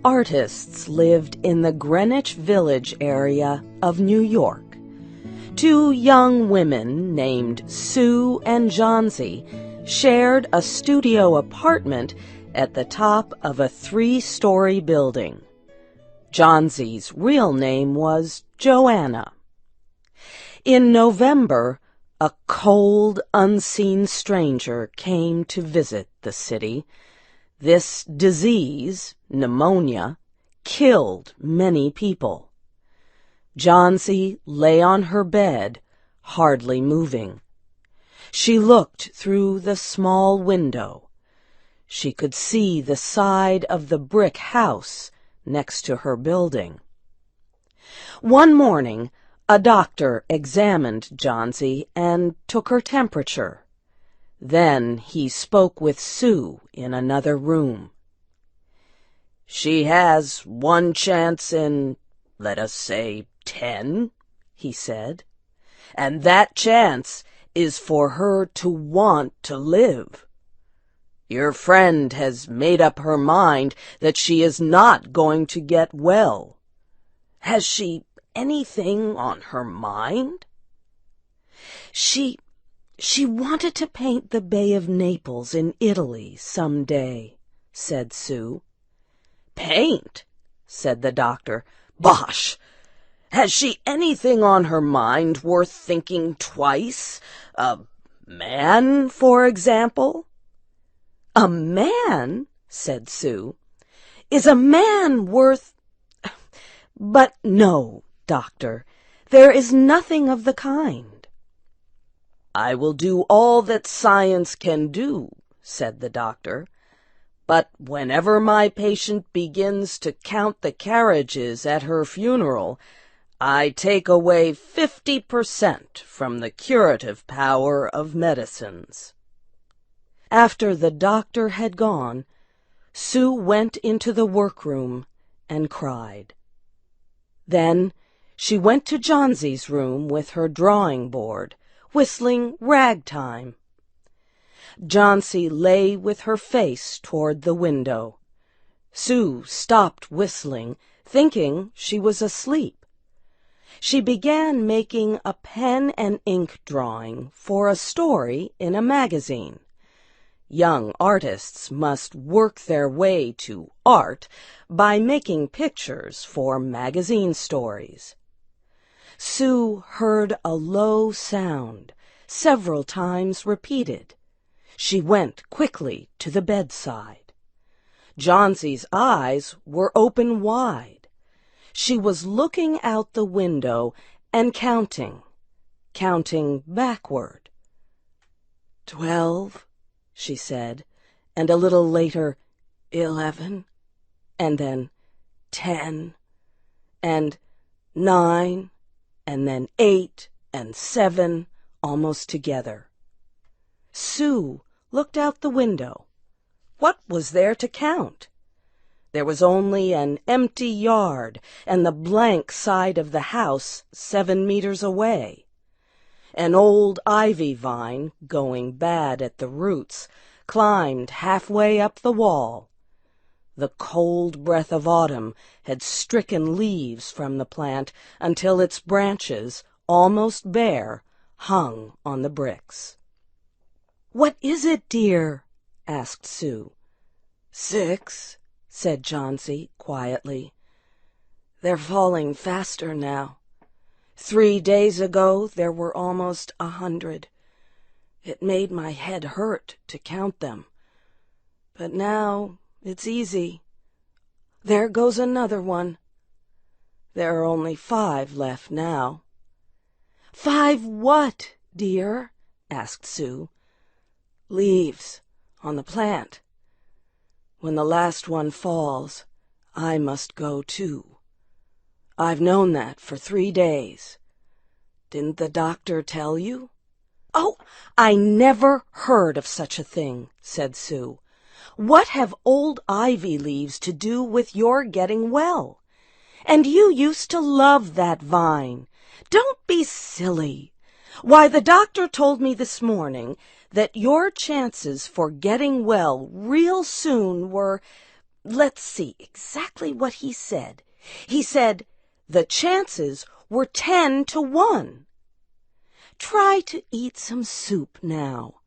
artists lived in the Greenwich Village area of New York. Two young women named Sue and Johnsy shared a studio apartment at the top of a 3-story building. Johnsy's real name was Joanna. In November, a cold, unseen stranger came to visit the city. This disease, pneumonia, killed many people. Johnsy lay on her bed, hardly moving. She looked through the small window. She could see the side of the brick house next to her building. One morning, a doctor examined Johnsy and took her temperature. Then he spoke with Sue in another room. "She has one chance in, let us say, 10, he said, "and that chance is for her to want to live. Your friend has made up her mind that she is not going to get well. Has she anything on her mind?" She wanted to paint the Bay of Naples in Italy some day," said Sue. "Paint?" said the doctor. "Bosh! Has she anything on her mind worth thinking twice? A man, for example?" "A man?" said Sue. "Is a man worth— But no, doctor, there is nothing of the kind." "I will do all that science can do," said the doctor. "But whenever my patient begins to count the carriages at her funeral, I take away 50% from the curative power of medicines." After the doctor had gone, Sue went into the workroom and cried. Then she went to Johnsy's room with her drawing board, whistling ragtime. Johnsy lay with her face toward the window. Sue stopped whistling, thinking she was asleep. She began making a pen and ink drawing for a story in a magazine. Young artists must work their way to art by making pictures for magazine stories. Sue heard a low sound, several times repeated. She went quickly to the bedside. Johnsy's eyes were open wide. She was looking out the window and counting backward. 12, she said, and a little later, 11, and then 10, and 9, and then 8 and 7, almost together. Sue looked out the window. What was there to count? There was only an empty yard and the blank side of the house 7 meters away. An old ivy vine, going bad at the roots, climbed halfway up the wall. The cold breath of autumn had stricken leaves from the plant until its branches, almost bare, hung on the bricks. "What is it, dear?" asked Sue. 6, said Johnsy quietly. "They're falling faster now. 3 days ago there were almost 100. It made my head hurt to count them. But now it's easy. There goes another one. There are only 5 left now." "5 what, dear?" asked Sue. "Leaves on the plant. When the last one falls, I must go too. I've known that for 3 days. Didn't the doctor tell you?" "Oh, I never heard of such a thing," said Sue. "What have old ivy leaves to do with your getting well? And you used to love that vine. Don't be silly. Why, the doctor told me this morning that your chances for getting well real soon were Let's see exactly what he said. He said the chances were 10 to 1. Try to eat some soup now,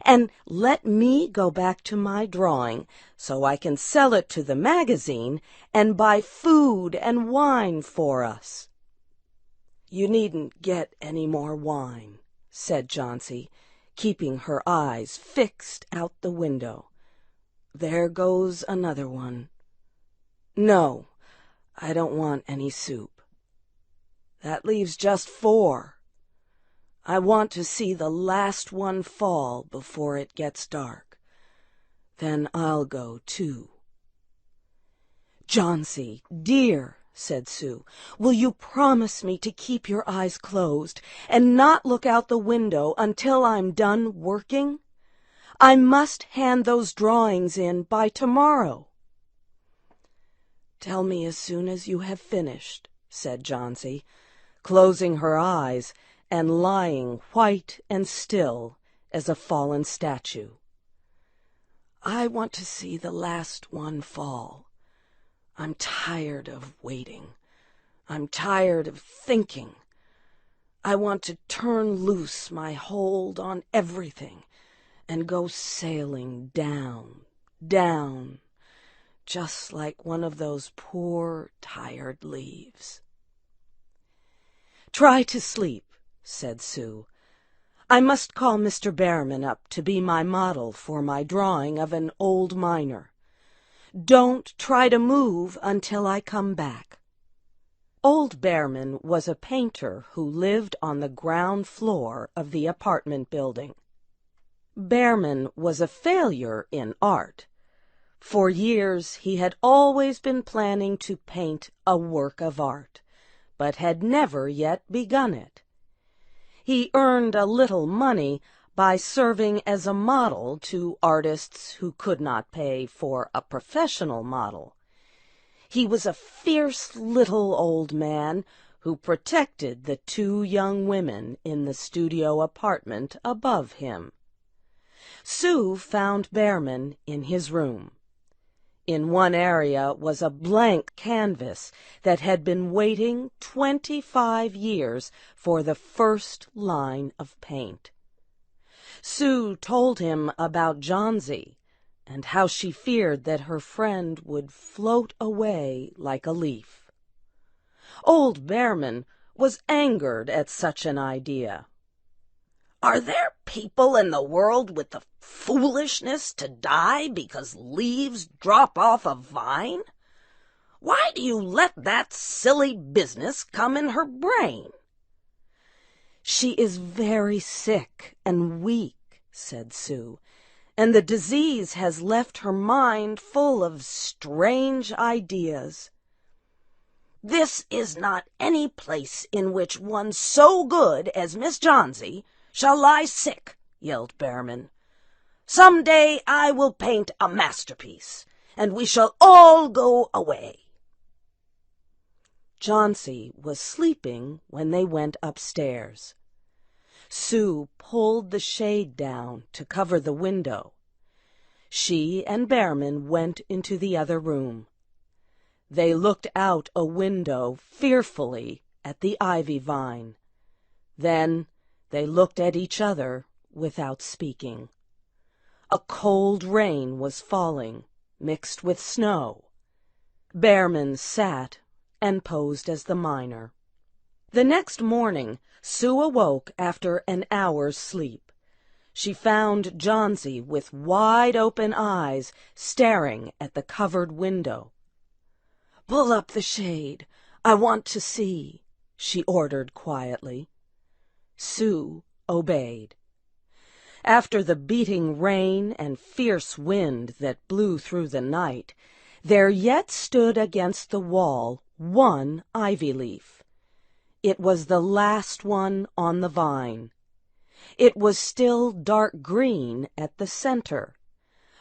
and let me go back to my drawing so I can sell it to the magazine and buy food and wine for us." "You needn't get any more wine," said Johnsy, keeping her eyes fixed out the window. "There goes another one. No, I don't want any soup. That leaves just 4. I want to see the last one fall before it gets dark. Then I'll go too." "Johnsy, dear," said Sue, "will you promise me to keep your eyes closed and not look out the window until I'm done working? I must hand those drawings in by tomorrow." "Tell me as soon as you have finished," said Johnsy, closing her eyes and lying white and still as a fallen statue. "I want to see the last one fall. I'm tired of waiting. I'm tired of thinking. I want to turn loose my hold on everything and go sailing down, down, just like one of those poor, tired leaves." "Try to sleep," said Sue. "I must call Mr. Behrman up to be my model for my drawing of an old miner. Don't try to move until I come back." Old Behrman was a painter who lived on the ground floor of the apartment building. Behrman was a failure in art. For years he had always been planning to paint a work of art, but had never yet begun it. He earned a little money by serving as a model to artists who could not pay for a professional model. He was a fierce little old man who protected the 2 young women in the studio apartment above him. Sue found Behrman in his room. In one area was a blank canvas that had been waiting 25 years for the first line of paint. Sue told him about Johnsy and how she feared that her friend would float away like a leaf. Old Behrman was angered at such an idea. "Are there people in the world with the foolishness to die because leaves drop off a vine? Why do you let that silly business come in her brain?" "She is very sick and weak," said Sue, "and the disease has left her mind full of strange ideas." "This is not any place in which one so good as Miss Johnsy shall lie sick," yelled Behrman. "Some day I will paint a masterpiece, and we shall all go away." Johnsy was sleeping when they went upstairs. Sue pulled the shade down to cover the window. She and Behrman went into the other room. They looked out a window fearfully at the ivy vine. Then they looked at each other without speaking. A cold rain was falling, mixed with snow. Behrman sat and posed as the miner. The next morning, Sue awoke after an hour's sleep. She found Johnsy with wide-open eyes staring at the covered window. "Pull up the shade. I want to see," she ordered quietly. Sue obeyed. After the beating rain and fierce wind that blew through the night, there yet stood against the wall one ivy leaf. It was the last one on the vine. It was still dark green at the center,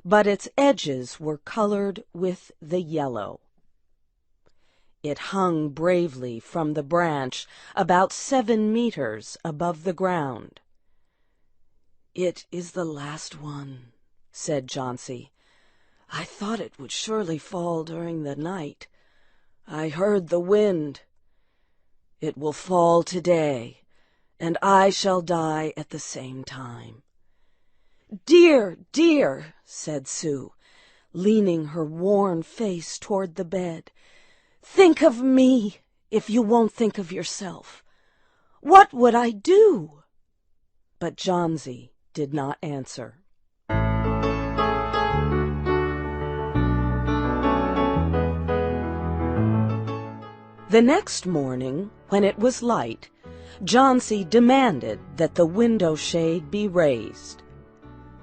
but its edges were colored with the yellow. It hung bravely from the branch about 7 meters above the ground. "It is the last one," said Johnsy. I thought it would surely fall during the night. I heard the wind. It will fall today, and I shall die at the same time." "Dear, dear," said Sue, leaning her worn face toward the bed, "think of me if you won't think of yourself. What would I do?" But Johnsy did not answer. The next morning, when it was light, Johnsy demanded that the window shade be raised.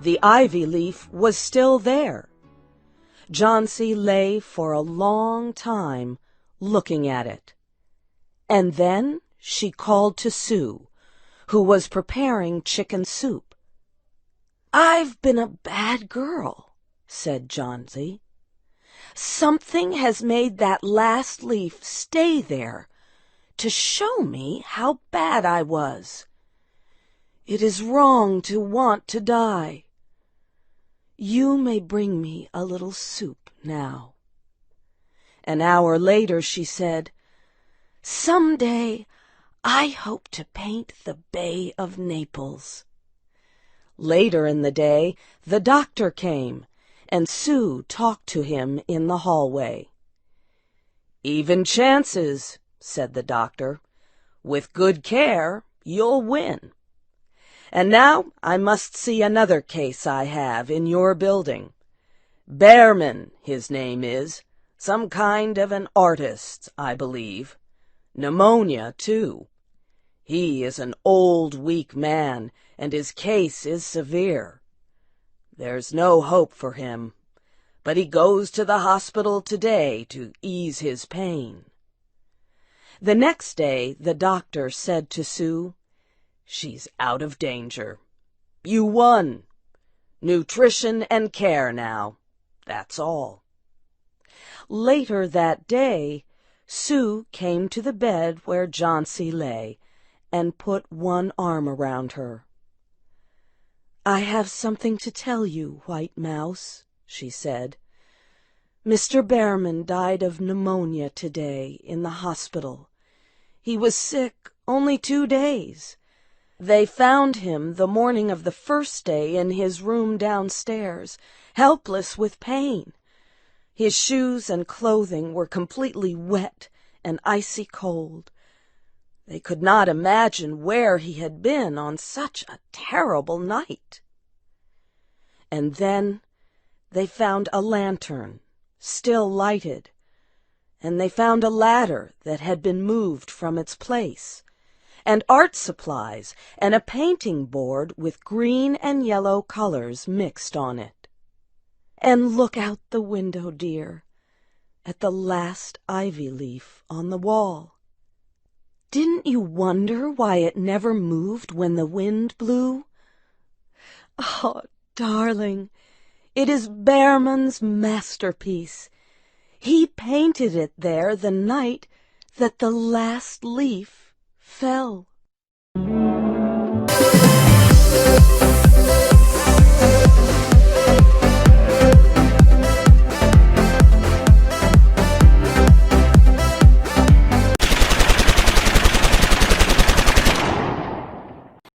The ivy leaf was still there. Johnsy lay for a long time looking at it. And then she called to Sue, who was preparing chicken soup. "I've been a bad girl," said Johnsy. "Something has made that last leaf stay there to show me how bad I was. It is wrong to want to die. You may bring me a little soup now." An hour later she said, "Some day I hope to paint the Bay of Naples." Later in the day the doctor came, and Sue talked to him in the hallway. "Even chances," said the doctor. "With good care, you'll win. And now I must see another case I have in your building. Behrman, his name is, some kind of an artist, I believe. Pneumonia, too. He is an old, weak man, and his case is severe. There's no hope for him, but he goes to the hospital today to ease his pain." The next day the doctor said to Sue, "She's out of danger. You won. Nutrition and care now. That's all." Later that day, Sue came to the bed where Johnsy lay and put one arm around her. "I have something to tell you, White Mouse," she said. "Mr. Behrman died of pneumonia today in the hospital. He was sick only 2 days. They found him the morning of the first day in his room downstairs, helpless with pain. His shoes and clothing were completely wet and icy cold. They could not imagine where he had been on such a terrible night. And then they found a lantern, still lighted, and they found a ladder that had been moved from its place, and art supplies and a painting board with green and yellow colors mixed on it. And look out the window, dear, at the last ivy leaf on the wall. Didn't you wonder why it never moved when the wind blew? Oh, darling, it is Behrman's masterpiece. He painted it there the night that the last leaf fell."